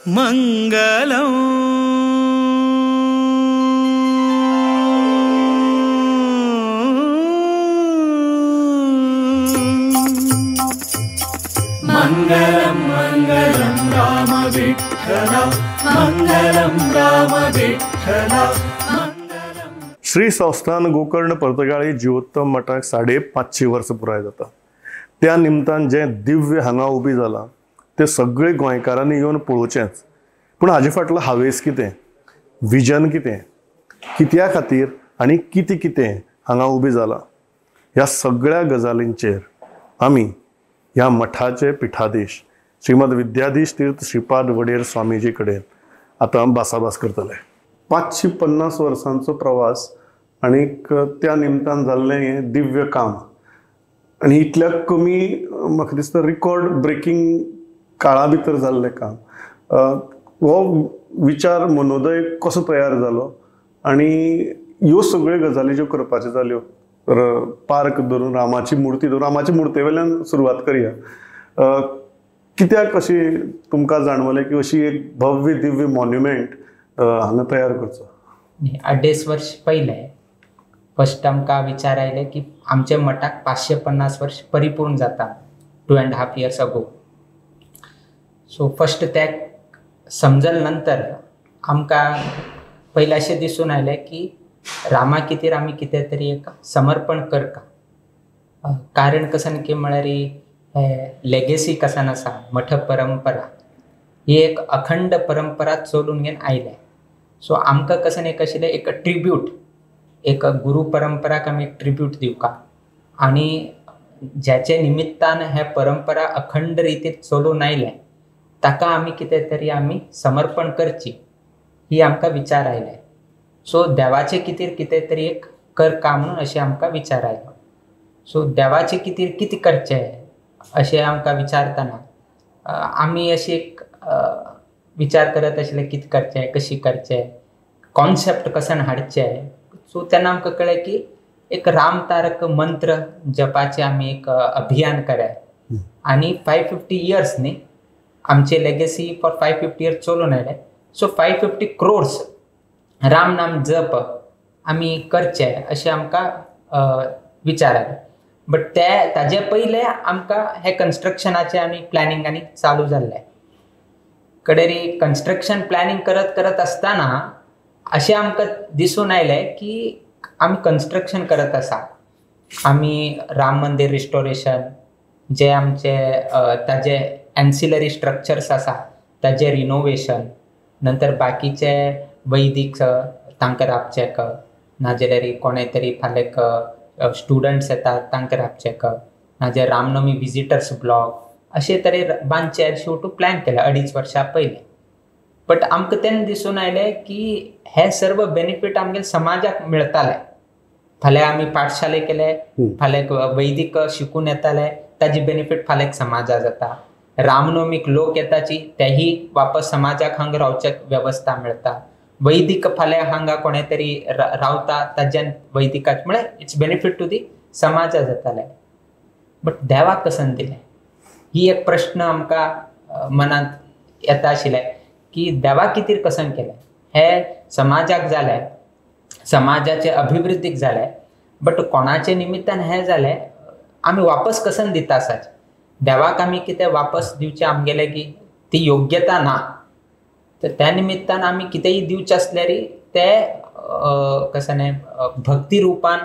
मंगलम मंगलम मंगलम राम विठ्ठल मंगलम राम विठ्ठल। श्री संस्थान गोकर्ण पर्तगाळी जिवोत्तम मठाक 550 वर्ष पुराय जाता। त्या निमतान जे दिव्य हांगा उबी जाला ते सगळे गोंयकारांनी येवन पळोवचेंच। पूण हाजे फाटलो हावेस कितें, विजन कितें, कित्या खातीर आनी कितें कितें हांगा उबी जाला, ह्या सगळ्या गजालींचेर आमी ह्या मठाचे पिठाधीश श्रीमद विद्याधीश तीर्थ श्रीपाद वडेर स्वामीजी कडेन आतां भासाभास करतले। 550 वर्सांचो प्रवास आणि त्या निमतान जाल्लें हें दिव्य काम आनी इतल्या कमी म्हाका दिसता रिकॉर्ड ब्रेकिंग काळा भितर जाल्लें काम। हो विचार मनोदय कसो तयार जालो आनी ह्यो सगळ्यो गजाली ज्यो करपाच्यो जाल्यो, पार्क धरून रामाची मुर्ते वयल्यान सुरवात करया। कित्याक अशी तुमकां जाणवलें की अशी एक भव्य दिव्य मॉन्युमेंट हांगा तयार करचो? 2.5 वर्ष पहिले फर्स्ट आमकां विचार आयले की आमच्या मठाक 550 वर्ष परिपूर्ण जाता 2.5 years ago। सो फर्स्ट ते समजल नंतर आमकां पयलें अशें दिसून आयलें की रामा खातीर आमी कितें तरी एक समर्पण करता। कारण कसन की म्हळ्यार लेगेसी कसन आसा, मठ परंपरा ही एक अखंड परंपरा चलून घेवन आयल्या। सो आमकां कसन एक आशिल्लें एक ट्रिब्यूट, एक गुरु परंपराक आमी एक ट्रिब्यूट दिवका आनी ज्याचे निमित्तान हे परंपरा अखंड रितीन चलून आयले ताका आमी कितें तरी आमी समर्पण करची ही आमकां विचार आयले। सो देवाचे खातीर कितें तरी एक करता म्हणून अशें आमकां विचार आयलो। सो देवाचे खातीर कितें करचें अशें आमकां विचारतना आमी अशी एक विचार करत आशिल्ले कितें करचें, कशी करचें, कॉन्सेप्ट कसन हाडचें। सो तेन्ना आमकां कळ्ळें की एक राम तारक मंत्र जपाचे आमी एक अभियान कराय आनी 550 years न्ही आमचे लेगेसी फॉर 550 years चलून आयले। सो 550 crores राम नाम जप आमी करचे अशें आमकां विचार आयलो। बट ताजे पयले आमकां हे कन्स्ट्रक्शनाचे आनी प्लॅनिंग आनी चालू जाल्ले कडेन कन्स्ट्रक्शन प्लॅनिंग करत आसतना अशें आमकां दिसून आयलें की आमी कन्स्ट्रक्शन करत आसा, आमी राम मंदिर रिस्टोरेशन जे आमचे ताजे एन्सिलरी स्ट्रक्चर्स आसा ताजे रिनोवेशन, नंतर बाकीचे वैदीक तांकां राबचें, नाजाल्यार कोणे तरी फाल्यां स्टुडंट्स येतात तांकां राबचें, नाजाल्यार रामनवमी विजिटर्स ब्लॉक अशे तरेन बांदचे शेवटू प्लॅन केले 2.5 वर्सां पयलीं। बट आमकां तेन्ना दिसून आयलें की हे सर्व बेनिफीट आमगे समाजाक मेळटाले। फाल्यां आमी पाठशाले केले, फाल्यां वैदीक शिकून येताले ताजी बेनिफीट फाल्यां समाजा जाता। रामनवमीक लोक येताची तेही वापस समाजाक हांगा रावच्याक वेवस्था मेळटा। वैदीक फाल्यां हांगा कोणे तरी रावता ताज्यान वैदिकाच म्हळ्यार इट्स बेनिफीट टू दी समाजा जाताले। बट देवाक कसन दिलें ही एक प्रश्न आमकां मनांत येता आशिल्ले की देवा खातीर कसन केलें। हे समाजाक जालें, समाजाचे अभिवृद्धीक जालें, बट कोणाचे निमित्तान हें जालें आमी वापस कसन दिता आसात। देवाक आमी कितें वापस दिवचें आमगेले की ती योग्यता ना, तर त्या निमित्तान आमी कितेंय दिवचें आसल्यार ते कशें भक्ती रुपान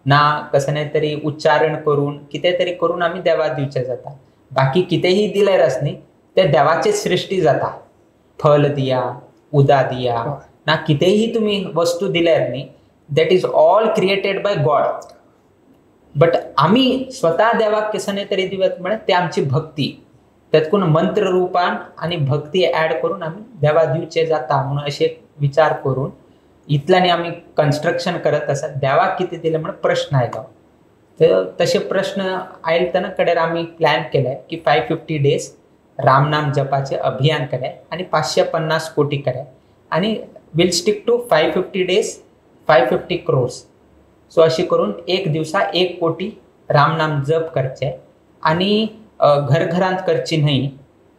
ना कशें तरी उच्चारण करून कितें तरी करून आमी देवाक दिवचें जाता। बाकी कितेंय दिल्यार आसनी ते देवाचे सृश्टी जाता। फल दिया, उदा दिया ना कितेंय तुमी वस्तू दिल्यार न्ही that is all created by God. But आमी स्वता देवाक कशें तरी दिवत म्हळ्यार ते आमची भक्ती, त्यातून मंत्र रूपान आणि भक्ती ऍड करून आमी देवा दिवचे जाता म्हणून अशें विचार करून इतल्यानी आमी कन्स्ट्रक्शन करत आसात। देवाक कितें दिलें म्हणून प्रश्न आयलो, तर तशे प्रश्न आयले तेन्ना कडेन आमी प्लॅन केले की 550 days रामनाम जपाचे अभियान केलें आनी 550 कोटी केले आनी will stick to 550 days 550 crores। So अशी करून एक दिवसा 1 कोटी रामनाम जप करचे आणि घरघरांत करची न्हय,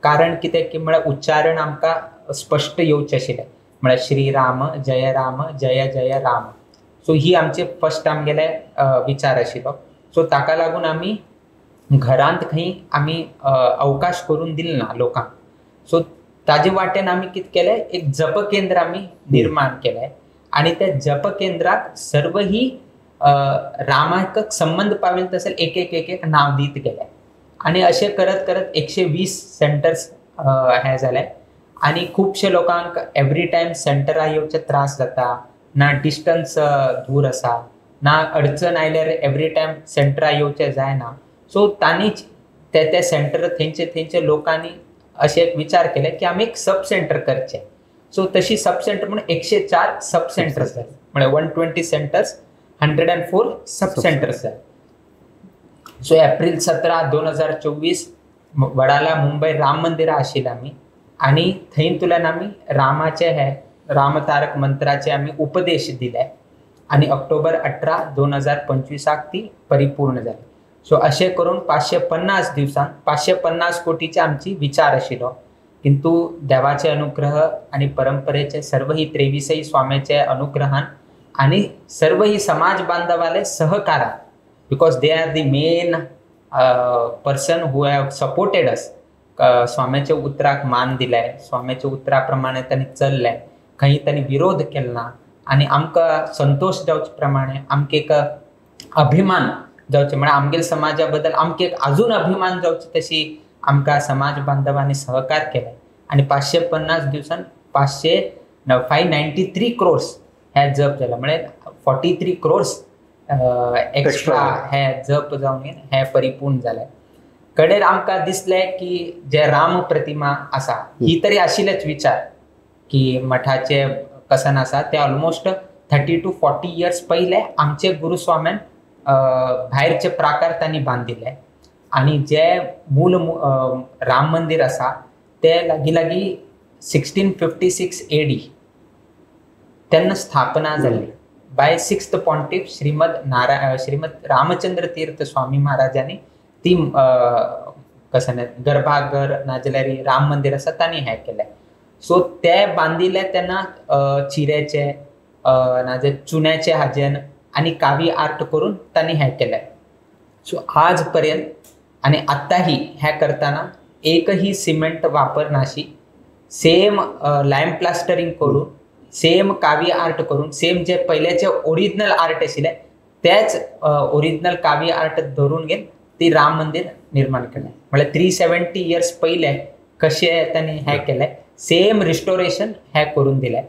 कारण कितें की म्हळ्यार उच्चारण आमकां स्पष्ट येवचे आशिल्ले, म्हळ्यार श्री राम जय जय राम. सो ही आमचे फर्स्ट आमगेले विचार आशिल्लो. सो ताका लागून आमी घरांत खंय आमी अवकाश करून दिले ना लोकांक. सो ताजे वाटेन आमी कितें केलें, एक जप केंद्र आमी निर्माण केलें आनी त्या जप केंद्राक सर्व ही रामाक संबंध पावेल तसं एक एक नाव दीत गेले. आणि असे करत करत 120 सेंटर्स हे जाले. आणि खुबशे लोकांक एवरी टायम सेंटरा येवचे त्रास जाता, ना डिस्टन्स दूर आसा, ना अडचण आयल्यार एवरी टायम सेंटरा येवचे जायना. सो तांनीच ते सेंटर थंयचे लोकांनी असे एक विचार केले की आमी एक सब सेंटर करचे. सो तशी सब सेंटर म्हणून 104 सब सेंटर्स जाले, म्हणजे 120 सेंटर्स 104 सब सेंटर्स जाले. सो एप्रिल 17, 2024 वडाला मुंबई राम मंदिरा आशिल्लें आमी, आनी थंयतुल्यान आमी रामाचे हे रामतारक मंत्राचे आमी उपदेश दिले आणि ऑक्टोबर 18, 2025 ती परिपूर्ण जाली. सो अशें करून 550 दिवसांत 550 कोटीचे आमची विचार आशिल्लो. किंतु देवाचे अनुग्रह आणि परंपरेचे सर्व ही 23 स्वामीचे अनुग्रहान आणि सर्व ही समाज बांधवाले सहकारान, because they are the main person who have supported us. स्वामीच्या उतराक मान दिलाय, स्वामीच्या उतराप्रमाणे त्यांनी चलले, खंय त्यांनी विरोध केला ना. आणि आमकां संतोष जावचे प्रमाणे आमकां एक अभिमान जावचे, म्हणजे आमगेल समाजा बद्दल आमकां एक अजून अभिमान जावचे तशी आमकां समाज बांधवांनी सहकार केले. आणि 550 दिवसांत 593 crores हे जप झाला, म्हणजे 43 crores एक्स्ट्रा हे जप जावन हे परिपूर्ण झाले. कडेर आमकां दिसलें की जे राम प्रतिमा आसा ही तरी आशिल्लेच विचार की मठाचे कसन आसा ते ऑलमोस्ट 30 to 40 years पहिले आमचे गुरुस्वाम्यान भायरचे प्राकार त्यांनी बांधिले. आणि जे मूल राम मंदिर आसा ते लागी 1656 AD तेन्ना स्थापना जाल्ली by 6th pontiff Shrimad Ramachandra Tirtha Swami महाराजांनी ती कसन गर्भाघर नाजाल्यार राम मंदिर आसा तांणी हे केलें. सो ते बांधिले तेन्ना चिरेचे नाजाल्यार चुन्याचे हाजेन आणि कावी आर्ट करून त्यांनी हे केले. सो आज पर्यंत आणि आत्ताही हे करताना एकही सिमेंट वापर नाशी, सेम लायम प्लास्टरिंग करून, सेम कावी आर्ट करून, सेम जे पहिलेचे ओरिजिनल आर्ट आशिल्ले तेच ओरिजिनल कावी आर्ट धरून घेऊन ती राम मंदिर निर्माण केलें. म्हणजे 370 years पहिले कशे त्यांनी हे केले सेम रिस्टोरेशन हे करून दिले.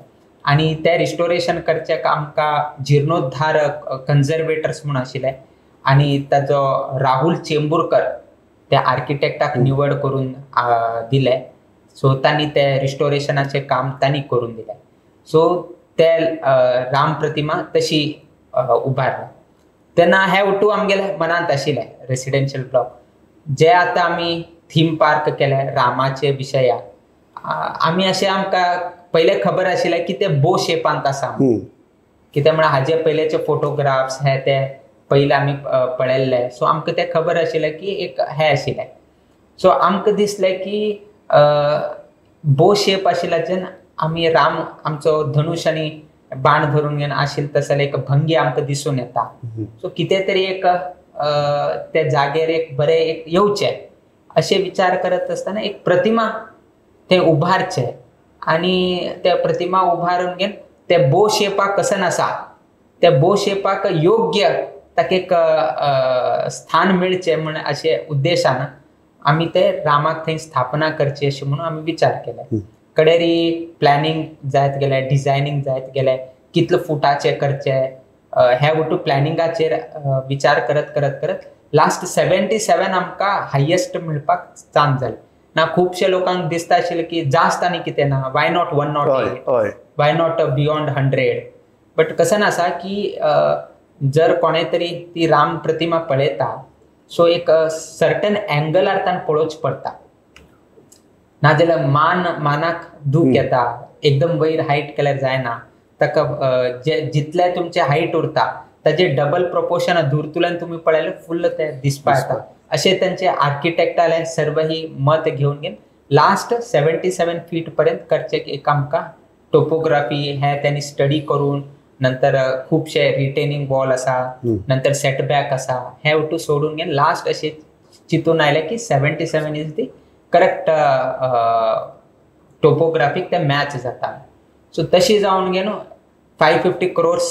आणि ते रिस्टोरेशन करच्याक आमकां जीर्णोद्धार कन्झर्वेटर्स म्हणून आशिल्ले आणि ताजो राहुल चेंबूरकर त्या आर्किटेक्टाक निवड करून दिले. सो तांणी ते रिस्टोरेशनाचे काम तांणी करून दिले. सो ते राम प्रतिमा तशी उबारला. तेन्ना हे वटू आमगेले मनांत आशिल्ले रेसिडेन्शियल ब्लॉक जे आतां आमी थीम पार्क केले रामाचे विशया. आमी अशें आमकां पहिले खबर आशिल्लें की ते बो शेपांत आसा, कित्याक म्हळ्यार हाजे पयलेचे फोटोग्राफ्स हे ते पयले आमी पळयल्ले. सो आमकां ते खबर आशिल्लें की एक हे आशिल्लें. सो आमकां दिसलें की बो शेप आशिल्ल्याच्यान आमी राम आमचो धनुष आनी बाण धरून घेवन आशिल्लो तसले एक भंगी आमकां दिसून येता. सो कितें तरी एक त्या जागेर एक बरें एक येवचें अशें विचार करत आसतना एक प्रतिमा ते उभारचे आणि त्या प्रतिमा उभारून घेवन ते बो शेपाक कसन आसा त्या बो शेपाक योग्य ताका एक स्थान मिळचे म्हण अशे उद्देशान आमी ते रामाक थंय स्थापना करची अशें म्हणून आमी विचार केले. कडेरी प्लॅनिंग जायत गेले, डिझायनिंग जायत गेले, कितले फुटाचे करचे हे वटू प्लॅनिंगाचेर विचार करत करत करत लास्ट 77 आमकां हायेस्ट मिळपाक चान्स जालें ना. खुबशे लोकांक दिसता आशिल्लें की जास्त आनी कितें ना, why not 108, why not beyond 100. But कसन आसा की जर कोणें तरी ती राम प्रतिमा पळयता सो एक सर्टन एंगलार ताण पळोवचें पडटा, नाजाल्यार मानाक दूख येता, एकदम वयर हायट केल्यार जायना. ताका जितले तुमचे हायट उरता ताजे डबल प्रोपोर्शन धुरतुल्यान तुमी पळयलें फुल्ल ते दिसपा येता. अशें तांचे आर्किटेक्टाले सर्व ही मत घेवन लास्ट 77 फीट पर्यंत करचे एक आमकां टोपोग्राफी हे त्यांनी स्टडी करून नंतर खूपशे रिटेनिंग वॉल आसा नंतर सेटबॅक आसा हे उठू सोडून घेवन लास्ट अशें चिंतून आयले की 77 इज दी करेक्ट टोपोग्राफीक ते मॅच जाता. सो तशी जावन घेवन 550 crores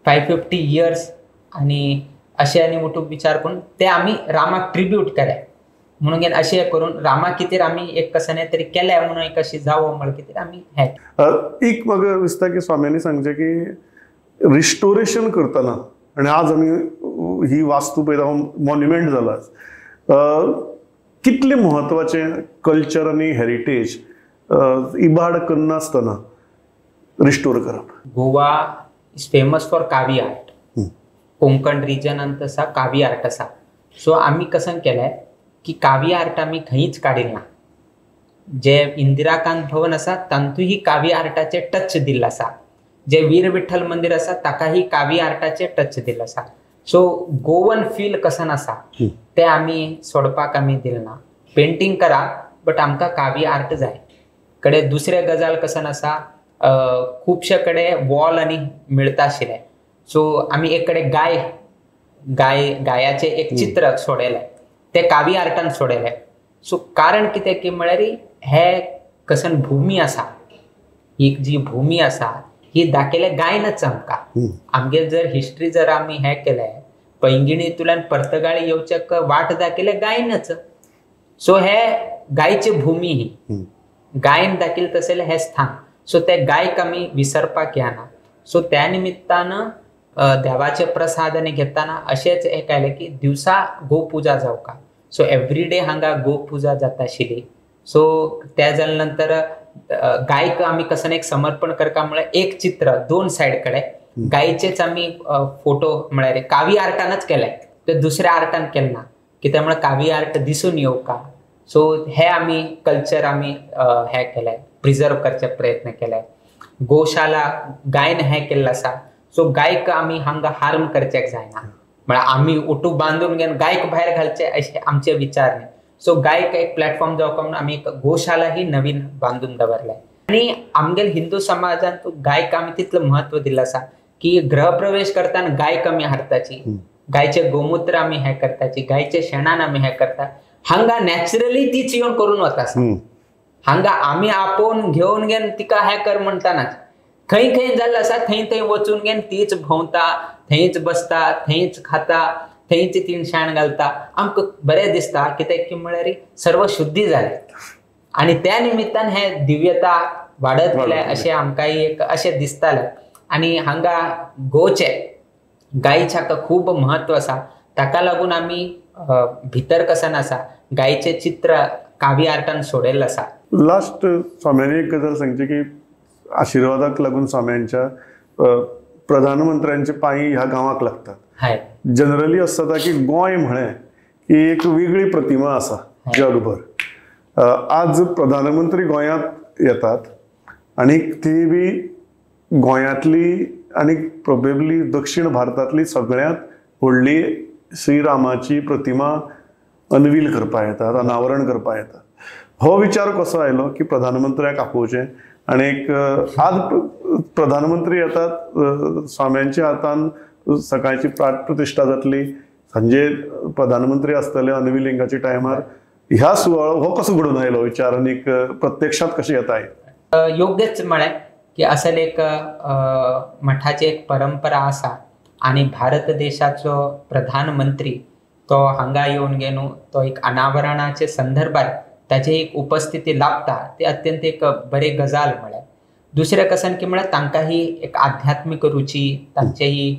550 years आणि अशें आनी उठून विचार करून ते आमी रामाक ट्रिब्यूट केले म्हणून घेवन अशें करून रामा खातीर आमी एक कसं तरी केलें म्हणून एक अशी जावं म्हण खातीर आमी हे एक म्हाका दिसता की स्वाम्यांनी सांगचें की रिस्टोरेशन करतना आणि आज आमी ही वास्तू पळयता मॉन्युमेंट जाला कितले म्हत्वाचे कल्चर आणि हेरिटेज इबाड करनासतना रिस्टोर करप. Goa is famous for Kavi art. Konkan रिजनांत आसा कावी आर्ट आसा. सो आमी कसं केलें की कावी आर्ट आमी खंयच काडिल्लें ना. जे इंदिराकांत भवन आसा तांतूय कावी आर्टाचे टच दिल्ले आसा. जे वीर विठ्ठल मंदिर आसा ताकाही कावी आर्टाचे टच दिल्ले आसा. सो गोवन फील कसन आसा ते आमी सोडपाक आमी दिलें ना. पेंटिंग करा बट आमकां कावी आर्ट जाय. कडे दुसरे गजाल कसन आसा खुबशे कडेन वॉल आनी मिळता आशिल्ले. सो आमी एक कडेन गायाचे एक चित्र सोडयलें ते कावी आर्टान सोडयलें. सो कारण कितें की म्हळ्यार हे कसन भूमी आसा ही जी भूमी आसा ही दाखयलें गायनच आमकां. आमगे जर हिस्ट्री जर आमी हे केलें पैंगिणींतल्यान पर्तगाळी येवचेक वाट दाखयलें गायनच. सो हे गायची भूमी ही गायन दाखयलें तसलें हे स्थान. सो ते गायक आमी विसरपाक येना. सो त्या निमित्तान देवाचे प्रसाद आनी घेतना अशेंच एक आयलें की दिवसा गोपुजा जावका. सो एवरी डे हांगा गोपुजा जाता आशिल्ली. सो त्या जाले नंतर गायक आमी कसं एक समर्पण करता म्हळ्यार एक चित्र 2 सायड कडेन गायचेच आमी फोटो म्हळ्यार कावी आर्टानच केले. ते दुसऱ्या आर्टान केले ना कित्याक म्हळ्यार कावी आर्ट दिसून येवका. सो हे आमी कल्चर आमी हे केले प्रिजर्व करचे प्रयत्न केले. गोशाला गायन हे केल्लें आसा. सो गायक आमी हांगा हार्म करचेक जायना म्हळ्यार आमी ओटू बांदून घेवन गायक भायर घालचे अशें आमचे विचार न्ही. सो गायक एक प्लॅटफॉर्म जावका म्हणून आमी एक गोशाला ही नवीन बांदून दवरले. आनी आमगेर हिंदू समाजांत गायक आमी तितलें म्हत्व दिल्लें आसा की ग्रहप्रवेश करतना गायक आमी हाडटाची. गायचे गोमूत्र आमी हे करताची. गायचे शेणान आमी हे करता. हांगा नॅचरली तीच येवन करून वता. हांगा आमी आपोवन घेवन घेवन तिका हे कर म्हणटानाच खंय खंय जाल्लें आसा थंय थंय वचून घेवन तीच भोंवता थंयच बसता थंयच खाता थंयच तीन शेण घालता. आमकां बरें दिसता कित्याक की म्हळ्यार सर्व शुद्धी जालें आनी त्या निमित्तान हे दिव्यता वाडत गेले अशें आमकां एक अशें दिसतालें. आनी हांगा गोचे गायच्या खूब म्हत्व आसा. ताका लागून आमी भितर कसन आसा गायचे चित्र कावी आर्टान सोडयल्लें आसा. लास्ट स्वाम्यांनी एक गजाल सांगची की आशिर्वादाक लागून स्वाम्यांच्या प्रधानमंत्र्यांचे पांय ह्या गांवाक लागतात. जनरली असता की गोंय म्हळें की एक वेगळी प्रतिमा आसा जगभर. आज प्रधानमंत्री गोंयांत येतात आणि ती बी गोंयांतली आणि प्रोबेबली दक्षिण भारतांतली सगळ्यांत व्हडली श्रीरामाची प्रतिमा अनवील करपाक येतात अनावरण करपाक येतात. हो विचार कसो आयलो की प्रधानमंत्र्याक आपोवचें आणि एक आज प्रधानमंत्री येतात स्वाम्यांच्या हातान सकाळची प्राट प्रतिश्ठा जातली सांजे प्रधानमंत्री आसतले अनविलिंगाच्या टायमार ह्या सुवाळो हो कसो घडून आयलो विचार आनी प्रत्यक्षात कशें येता. योग्यच म्हळें की असल एक मठाची एक परंपरा आसा आणि भारत देशाचो प्रधानमंत्री तो हांगा येवन घेवन तो एक अनावरणाचे संदर्भात ताची एक उपस्थिती लाभता ते अत्यंत एक बरे गजाल म्हळ्यार. दुसरें कसन की म्हळ्यार तांकांही एक आध्यात्मिक रुची तांचेही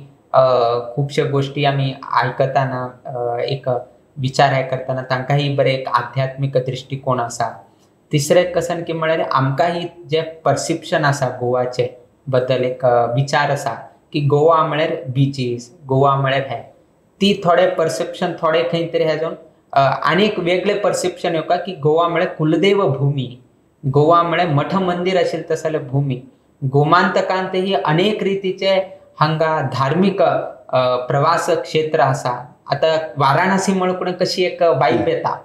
खुबश्यो गोष्टी आमी आयकतना एक विचार हे करतना तांकांही बरे एक आध्यात्मिक दृश्टिकोन आसा. तिसरें कसन की म्हळ्यार आमकांही जे परसेप्शन आसा गोवाचे बद्दल एक विचार आसा की गोवा म्हळ्यार बिचीस गोवा म्हळ्यार हे ती थोडे परसेप्शन थोडे खंय तरी हेजून आनीक वेगळे परसेप्शन येवका की गोवा म्हळ्यार कुलदेव भूमी गोवा म्हळ्यार मठ मंदिर आशिल्लें तसले भूमी. गोमांतकांत ही अनेक रितीचे हांगा धार्मीक प्रवास क्षेत्र आसा. आतां वाराणसी म्हळ्यार कशी एक वायब येता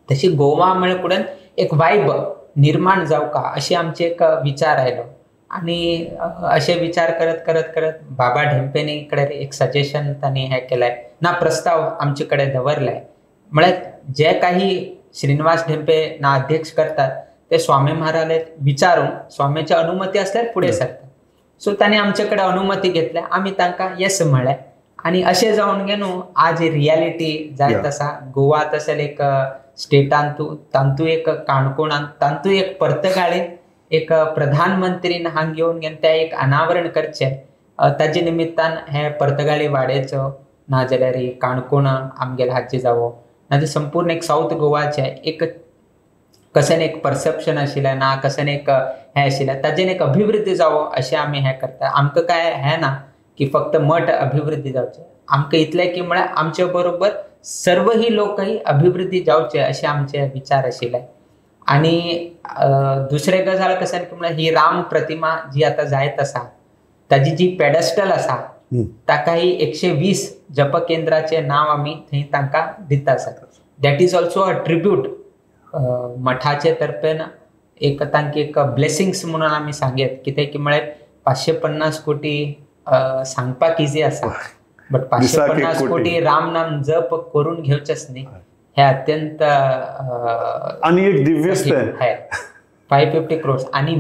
तशी गोवा म्हळ्यार एक वायब निर्माण जाऊ का अशी आमचे एक विचार आयलो. आणि असे विचार करत करत करत बाबा ढेंपेने इकडे एक सजेशन त्यांनी हे केलंय ना, प्रस्ताव आमच्याकडे दवरलाय. म्हळ्यार जे काही श्रीनिवास ढेंपे ना अध्यक्ष करतात ते स्वामी महाराज विचारून स्वामीची अनुमती असल्यार पुढे सरतात. सो तांणी आमच्याकडे अनुमती घेतल्या, आम्ही तांकां येस म्हळें आणि अशें जावन गेलो. आज रियालिटी जायत आसा. गोवा तशें एक स्टेटांत तांतू एक काणकोणांत तांतू एक पर्तगाळीन एक प्रधानमंत्रीन हांगा घेवन गेन ते एक अनावरण करचें. ताजे निमित्तान हे पर्तगाळी वाड्याचो नाजाल्यार काणकोण आमगेले हाचे जावो नाजाल्यार संपूर्ण एक साऊथ गोवाचे एक कशें एक परसेप्शन आशिल्लें ना, कशें एक हें आशिल्लें ताजेन एक अभिवृद्धी जावो अशें आमी हें करता. आमकां काय हें ना की फक्त मठ अभिवृद्धी जावचें, आमकां इतलें की म्हळ्यार आमचे बरोबर सर्व ही लोकही अभिवृद्धी जावचे असे आमचे विचार आशिल्ले. आणि दुसरे गजाल कशें की म्हळ्यार ही राम प्रतिमा जी आता जायत आसा ताजी जी पेडस्टल आसा ताका ही 120 जप केंद्राचे नाव आमी थंय तांकां दिता आसात. That is also a tribute मठाचे तर्फेन एक तांकां एक ब्लेसिंग्स म्हणून आमी सांगेत. कित्याक की म्हळ्यार 550 कोटी सांगपाक इजी आसा, बट 550 कोटी राम नाम जप करून घेवचेच न्ही, हे अत्यंत आणि एक दिव्य आहे. 550 crores आणि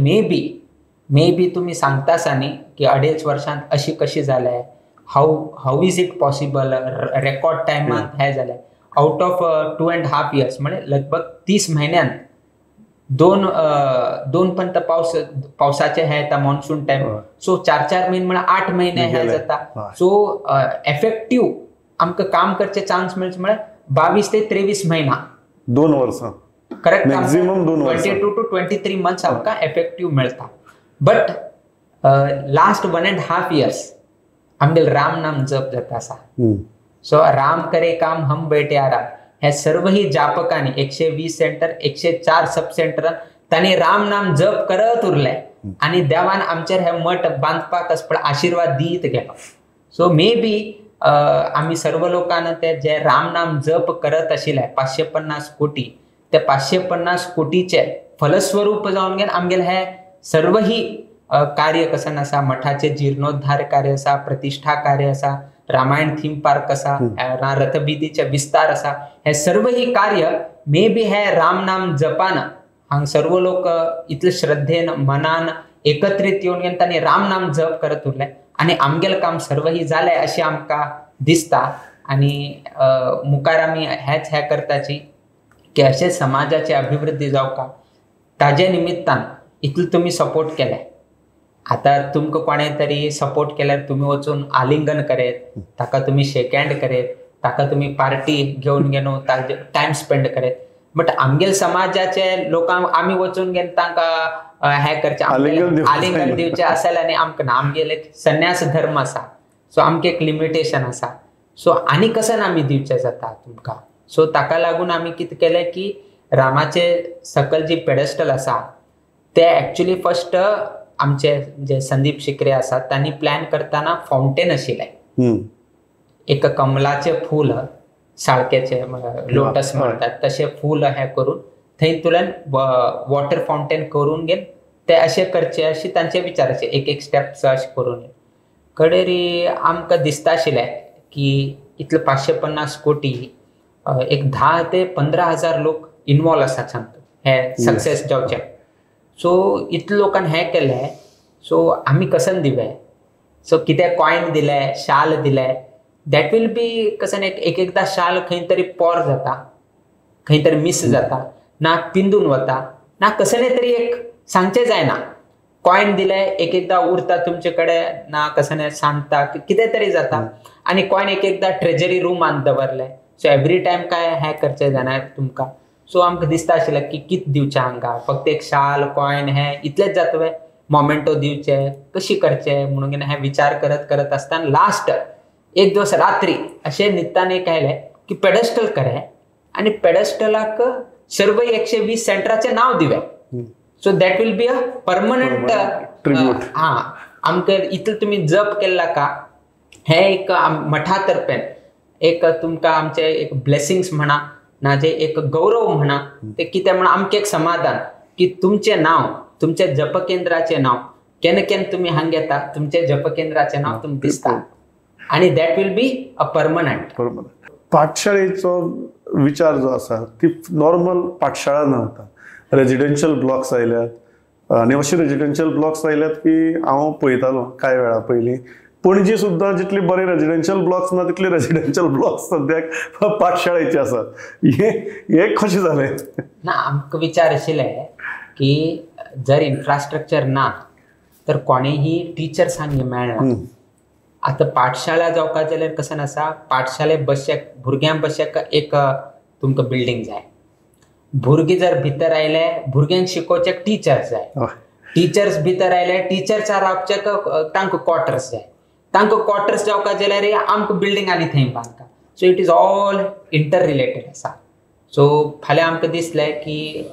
मे बी तुम्ही सांगतासा न्ही की 2.5 वर्षांत अशी कशी जाल्या, how is it possible, record टायमात हे जालें. आउट ऑफ 2.5 years म्हणजे लगभग 30 महिन्यांत दोन पंत पावसाचे हे येता मॉन्सून टाइम. सो 4 महिने म्हणजे 8 महिने हे जाता. सो एफेक्टिव्ह आमकां काम करचे चान्स मेळचे म्हळ्यार 22 ते 23 महिना, 2 वर्सां करेक्ट. मॅक्सिमम 2 22 to 23 months आमकां एफेक्टिव्ह मेळटा. बट लास्ट 1.5 years आमगेले राम नाम जप जाता आसा. सो राम करे काम हम बैठे आराम हे सर्व ही जापकांनी 120 सेंटर 104 सब सेंटर तांणी राम नाम जप करत उरले आणि देवान आमचेर हे मठ बांदपाक आशीर्वाद दीत गेलो. सो मे बी आम्ही सर्व लोकांना ते जे राम नाम जप करत आशिल्ले 550 कोटी ते 550 कोटीचे फलस्वरूप जावन गेले आमगेले हे सर्व ही कार्य कसन आसा. मठाचे जीर्णोद्धार कार्य आसा, प्रतिष्ठा कार्य आसा, रामायण थीम पार्क आसा, रथबिदीचे विस्तार आसा, हे सर्व ही कार्य मे बी हे राम नाम जपान हांगा सर्व लोक इतले श्रद्धेन मनान एकत्रित येवन गेले तांणी राम नाम जप करत उरले आणि आमगेलें काम सर्व ही जालें अशें आमकां दिसता. आणि मुखार आमी हेच हे करताची की अशें समाजाची अभिवृद्धी जावका ताजे निमित्तान इतलें तुमी सपोर्ट केलें. आता तुमकां कोणें तरी सपोर्ट केल्यार तुमी वचून आलिंगन करेत, ताका तुमी शेक हँड करेत, ताका तुमी पार्टी घेवन गेलो ताजे टायम स्पेंड करेत. बट आमगेल समाजाचे लोकांक आमी वचून गेन तांकां हे करचे आलिंगन दिवचे आसले आनी आमकां ना, आमगेले संन्यास धर्म आसा. सो आमकां एक लिमिटेशन आसा. सो आनी कसन आमी दिवचे जाता तुमकां. सो ताका लागून आमी कितें केलें की रामाचे सकल जी पेडस्टल आसा ते एक्चुअली फर्स्ट आमचे जे संदीप शिकरे आसात तांणी प्लॅन करताना फावंटेन आशिल्लें. एक कमलाचे फूल साळकेचे लोटस म्हणटात तशें फूल हे करून थंयतुल्यान वॉटर फावंटेन करून घेवन ते अशें करचे अशी तांचे विचार आशिल्ले. एक स्टेप्स अशें करून कडेरी आमकां दिसता आशिल्लें की इतले 550 कोटी एक 10 ते 15,000 लोक इन्वॉल्व आसात सांगता हे सक्सेस जावचे. सो इतले लोकांनी हें केलें. सो आमी कसन दिवे. सो कितें कॉयन दिले, शाल दिले, दॅट वील बी कसन एकदा शाल खंय तरी पोर जाता, खंय तरी मिस जाता, ना पिंदून वता, ना कसले तरी एक सांगचें जायना. कॉयन दिले एकदा उरता तुमचे कडेन, ना कसले सांगता कितें तरी जाता. आनी कॉयन एकदा ट्रेजरी रूमान दवरले. सो एवरी टायम काय हें करचें जायना तुमकां. सो आमकां दिसता आशिल्लें की कितें दिवचें हांगा, फक्त एक शाल कॉयन हें इतलेंच जातवें, मोमेंटो दिवचे, कशी करचे म्हणून हें विचार करत करत आसतना लास्ट एक दिवस रात्री अशें नित्तान एक आयलें की पेडस्टल करे आनी पेडस्टलाक सर्व 120 सेंटराचें नाव दिवे. So that will be a permanent आमकां इतलें तुमी जप केल्ला का हें एक मठा तर्फेन एक तुमकां आमचे एक ब्लेसिंग्स म्हणा ना जे एक गौरव म्हणा ते कितें म्हणा आमकां एक समाधान की तुमचे नाव तुमच्या जप केंद्राचे नाव केन्ना केन्ना तुम्ही हांगा येता तुमचे जप केंद्राचे नाव तुमकां दिसता आणि that will be a permanent. पाठशाळेचो विचार जो आसा ती नॉर्मल पाठशाळा नव्हता. रेजिडेन्शियल ब्लॉक्स आयल्यात आनी अशे रेजिडेन्शियल ब्लॉक्स आयल्यात की हांव पळयतालो कांय वेळा पयलीं पणजी सुद्दां जितले बरे रेजिडेन्शियल ब्लॉक्स ना तितले रेजिडेन्शियल ब्लॉक्स सद्याक पाठशाळेचे आसात. हे कशें जालें? ना आमकां विचार आशिल्ले की जर इन्फ्रास्ट्रक्चर ना तर कोणेही टिचर्स हांगा मेळना. आता पाठशाळा जावपाक जाल्यार कशें आसा पाठशाळे बसचेक भुरग्यांक बसचेक एक तुमकां बिल्डींग जाय. भुरगे जर भितर आयले भुरग्यांक शिकोवचे टिचर्स जाय. टिचर्स भितर आयले टिचर्सां रावचेक तांकां क्वॉर्टर्स जाय. तांकां क्वॉर्टर्स जावपाक जाल्यार आमकां बिल्डींग आनी थंय बांदता. So it is all inter related आसा. सो फाल्यां आमकां दिसलें की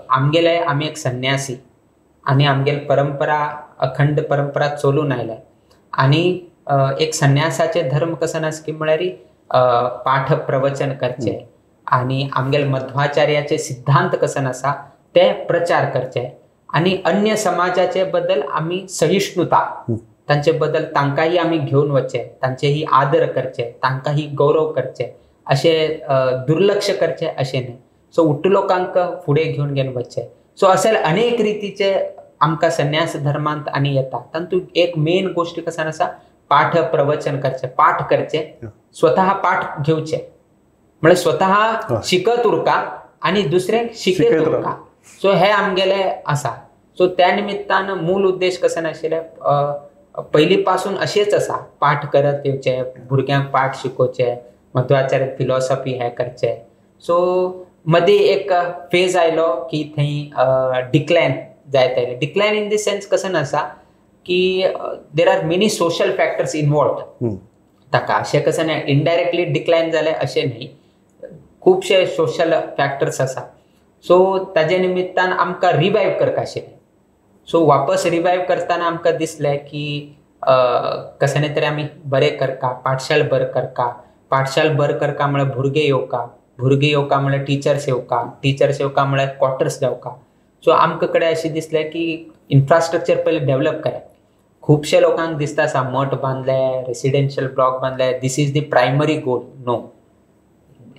आमगेले आमी एक संन्यासी आनी आमगेली परंपरा अखंड परंपरा चलून आयल्या आनी एक संन्यासाचे धर्म कसं आसा की म्हळ्यार पाठ प्रवचन करचे आणि आमगेले मध्वाचार्याचे सिद्धांत कसं आसा ते प्रचार करचे आणि अन्य समाजाचे बद्दल आमी सहिष्णुता तांचे बद्दल तांकांही आमी घेवन वचचे तांचेही आदर करचे तांकांही गौरव करचे अशे दुर्लक्ष करचे अशें न्ही. सो उट्ट लोकांक फुडें घेवन वचचे. सो अशे अनेक रितीचे आमकां संन्यास धर्मांत आनी येता. तातूंत एक मेन गोष्ट कसं आसा पाठ प्रवचन करचे पाठ करचे स्वतः पाठ घेवचे म्हणजे स्वतः शिकत उरका आणि दुसऱ्यांक शिकयत उरका. सो हे आमगेले आसा. सो त्या निमित्तान मूल उद्देश कसं नाशिल्ले पयलीं पासून अशेंच आसा पाठ करत येवचे भुरग्यांक पाठ शिकोवचे मध्वाचार्य फिलॉसॉफी हे करचे. सो मदीं एक फेज आयलो की थंय डिक्लायन जायत आयलें. डिक्लायन इन द सेन्स कसं आसा की there are many social factors involve ताका अशें कसं न्ही इनडायरेक्टली डिक्लायन जालें अशें न्ही खुबशे सोशल फॅक्टर्स आसा. सो ताजे निमित्तान आमकां रिवायव करपाक आशिल्लें. सो वापस रिवायव करतना आमकां दिसलें की कशें तरी आमी बरें करता पाठशाळ बरें करता पाठशाळ बरें करता म्हळ्यार भुरगे येवका म्हळ्यार टिचर्स येवका म्हळ्यार क्वॉर्टर्स जावका. सो आमकां कडेन अशें दिसलें की इन्फ्रास्ट्रक्चर पयलीं डेवलप करप. खुबशे लोकांक दिसता आसा मठ बांदले रेसिडेन्शियल ब्लॉक बांदले this is the primary goal. नो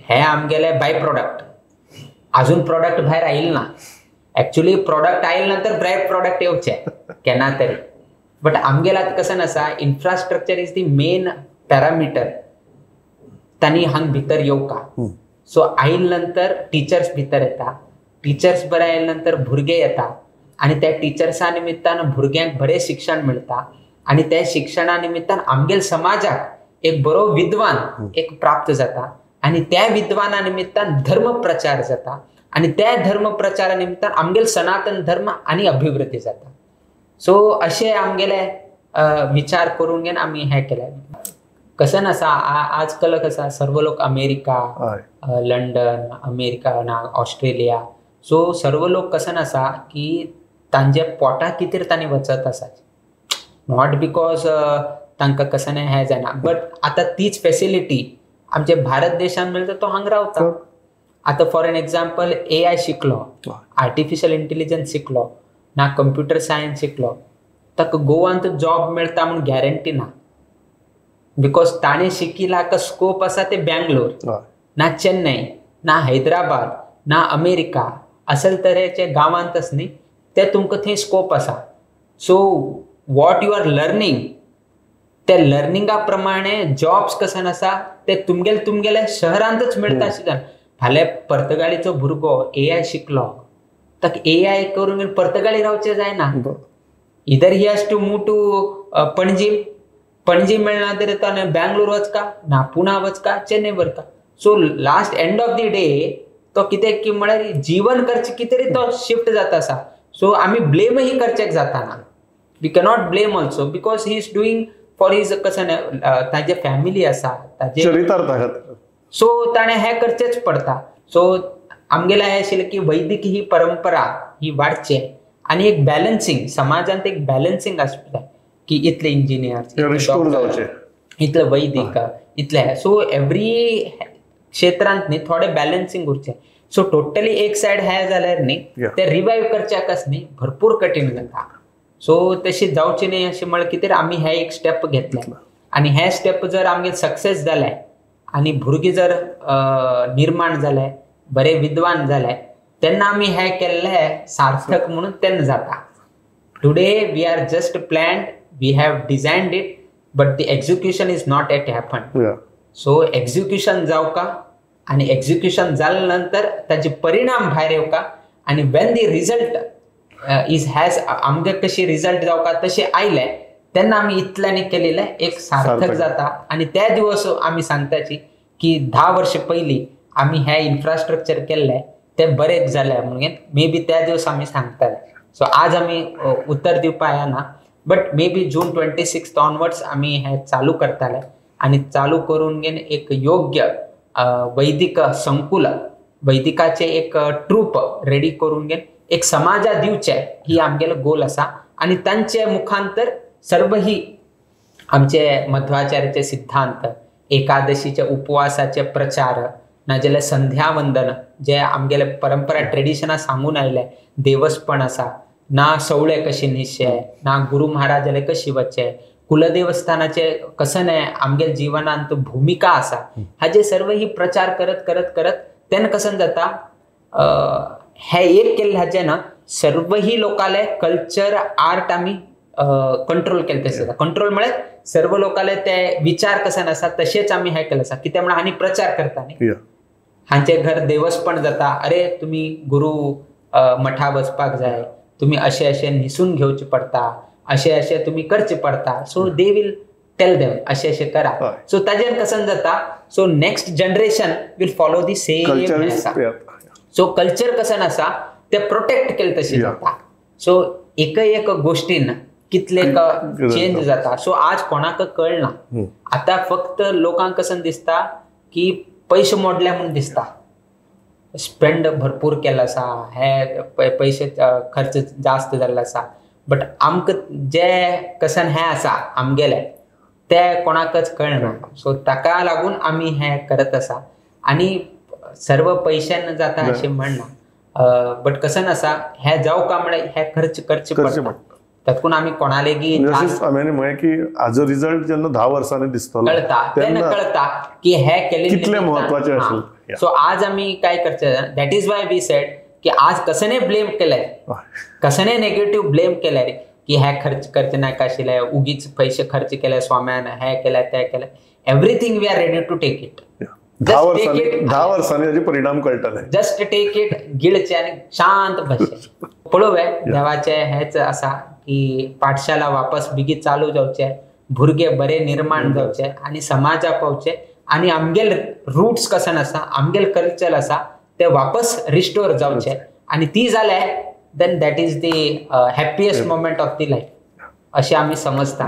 हे आमगेले बाय प्रोडक्ट अजून प्रोडक्ट भायर आयिल्लो ना. एक्चुअली प्रोडक्ट आयिल्ले नंतर ब्राय प्रोडक्ट येवचे केन्ना तरी. बट आमगेले आतां कशें आसा infrastructure is the main parameter तांणी हांगा भितर येवका. सो आयिल्ले नंतर टिचर्स भितर येता टिचर्स बरे आयिल्ले नंतर भुरगे येता आणि त्या टिचर्सा निमित्तान भुरग्यांक बरें शिक्षण मेळटा आणि त्या शिक्षणा निमित्तान आमगेल समाजाक एक बरो विद्वान एक प्राप्त जाता आणि त्या विद्वाना निमित्तान धर्म प्रचार जाता आणि त्या धर्म प्रचारा निमित्तान आमगेल सनातन धर्म आणि अभिवृद्धी जाता. सो अशें आमगेले विचार करून घेवन आमी हें केलें. कसं आसा आजकाल कसं सर्व लोक अमेरिका लंडन अमेरिका ना ऑस्ट्रेलिया सो सर्व लोक कसं आसा की तांचे पोटा खातीर तांणी वचत आसा नॉट बिकॉज तांकां कसं नाही हें जायना. बट आतां तीच फॅसिलिटी आमच्या भारत देशान मेळटा तो हांगा रावता. आतां फॉर एन एग्जाम्पल AI शिकलो आर्टिफिशियल इंटेलिजन्स शिकलो ना कंप्युटर सायन्स शिकलो ताका गोवांत जॉब मेळटा म्हूण गॅरंटी ना. बिकॉज ताणें शिकिला का स्कोप आसा ते बँगलोर ना चेन्नई ना हैदराबाद ना अमेरिका अशे तरेचे गांवांतच न्ही ते तुमकां थंय स्कोप आसा. So what you are learning त्या लर्निंगा प्रमाणे जॉब्स कसन आसा ते तुमगेले शहरांतच मेळटा आशिल्ल्यान फाल्यां पर्तगाळीचो भुरगो AI शिकलो ताका AI करून पर्तगाळी रावचें जायना. इधर he has to move to Panaji मेळना तर ताणें बँगलोर वचका ना पुणा वचका चेन्नई वचका. So last end of the day तो कितें की म्हळ्यार जीवन करचें कितें तरी तो शिफ्ट जाता आसा. सो आमी ब्लेमही करचेक जाताना we cannot blame also because he is doing for his कसन ताजे फॅमिली आसा ताजे सो ताणें हें करचेंच पडटा. सो आमगेलें हें आशिल्लें की वैदिक ही परंपरा ही वाडचे आनी एक बॅलन्सिंग समाजांत एक बॅलन्सिंग आसता की इतले इंजिनियर्स इतले वैदिक इतले. सो एवरी क्षेत्रांत न्ही थोडे बॅलन्सिंग उरचे. सो टोटली एक सायड हे जाल्यार न्ही ते रिवायव करच्याकच न्ही भरपूर कठीण जाता. सो तशी जावची न्ही अशें म्हळ्यार कितें आमी हे एक स्टेप घेतले आनी हे स्टेप जर आमगे सक्सेस जाले आनी भुरगीं जर निर्माण जाले बरे विद्वान जाले तेन्ना आमी हे केल्ले सार्थक म्हणून तेन्ना जाता. Today we are just planned, we have designed it, but the execution is not at happen. So execution जावका आणि एक्झिक्युशन जाल्या नंतर ताचे परिणाम भायर येवका आणि when the result is has आमगे कशी रिझल्ट जावका तशें आयले तेन्ना आमी इतल्यांनी केलेले एक सार्थक जाता. आणि त्या दिवस आमी सांगताची की 10 वर्ष पयलीं आमी हे इन्फ्रास्ट्रक्चर केल्ले ते बरेच जाले म्हणून मे बी त्या दिवस आमी सांगताले. सो आज आमी उत्तर दिवपा येना, but may be June 26 onwards आमी हे चालू करताले आणि चालू करून घेवन एक योग्य वैदिक संकुल वैदिकाचे एक ट्रूप रेडी करून घेवन एक समाजा दिवचे ही आमगेलो गोल आसा. आणि तांचे मुखांतर सर्व ही आमचे मध्वाचार्याचे सिद्धांत, एकादशीचे उपवासाचे प्रचार, नाजाल्यार संध्या वंदन जे आमगेले परंपरा ट्रेडिशना सांगून आयले, देवस्पण आसा, ना सवळे कशी न्हिदचे, ना गुरु महाराजाले कशी वचचे, कुलदेवस्थानाचे कसं नाही आमगे जीवनांत भूमिका आसा, हाजे सर्व ही प्रचार करत करत करत तेन्ना कसं जाता हे एक केल्ले हाचे ना सर्व ही लोकाले कल्चर आर्ट आमी कंट्रोल केले तशें. कंट्रोल म्हळ्यार सर्व लोकाले ते विचार कसन आसा तशेंच आमी हे केले आसा. कित्याक म्हळ्यार आनी प्रचार करता न्ही, हांचे घर देवस्पण जाता, अरे तुमी गुरु मठा वचपाक जाय, तुमी अशें अशें न्हिसून घेवचें पडटा, अशें अशें तुमी करचें पडटा. So they will tell them अशें अशें करा. सो ताजेर कसन जाता so next generation will follow the same. So culture कसन आसा ते प्रोटेक्ट केले तशें जाता. सो एक गोष्टीन कितले चेंज जाता. सो आज कोणाक कळना. आता फक्त लोकांक कसं दिसता की पैसे मोडले म्हणून दिसता, स्पेंड भरपूर केला आसा, हे पैसे खर्च जास्त जाल्लो आसा. बट आमकां जे कसन हे आसा आमगेले ते कोणाकच कळना. सो ताका लागून आमी हे करत आसा. आणि सर्व पैशान जाता अशें म्हणना, बट कसन आसा हे जावका म्हळ्यार हे खर्च करचे पडटा. तातून आमी कोणा लेगीत की हाजो रिझल्ट जेन्ना 10 वर्सांनी दिसतलो कळटा तेन्ना कळटा की हे केले कितले महत्वाचे आसले. सो आज आमी काय करचें, that is why we said की आज कसने ब्लेम केले, कसने नेगेटिव्ह ब्लेम केले की हे खर्च करचे नाका आशिल्ले, उगीच पैसे खर्च केले स्वाम्यान, हे केले ते केले. Everything we are ready to take it. 10 वर्सांनी हाचे परिणाम कळटले. जस्ट टेक इट, गिळचे आणि शांत बसचे. पळोवे देवाचे हेच आसा की पाठशाला वापस बेगीन चालू जावचे, भुरगे बरे निर्माण जावचे आणि समाजा पावचे आणि आमगेल रूट्स कसन आसा, आमगेल कल्चर आसा ते वापस रिस्टोर जावचे. आणि ती जाले then that is the happiest moment of the life अशें आमी समजता.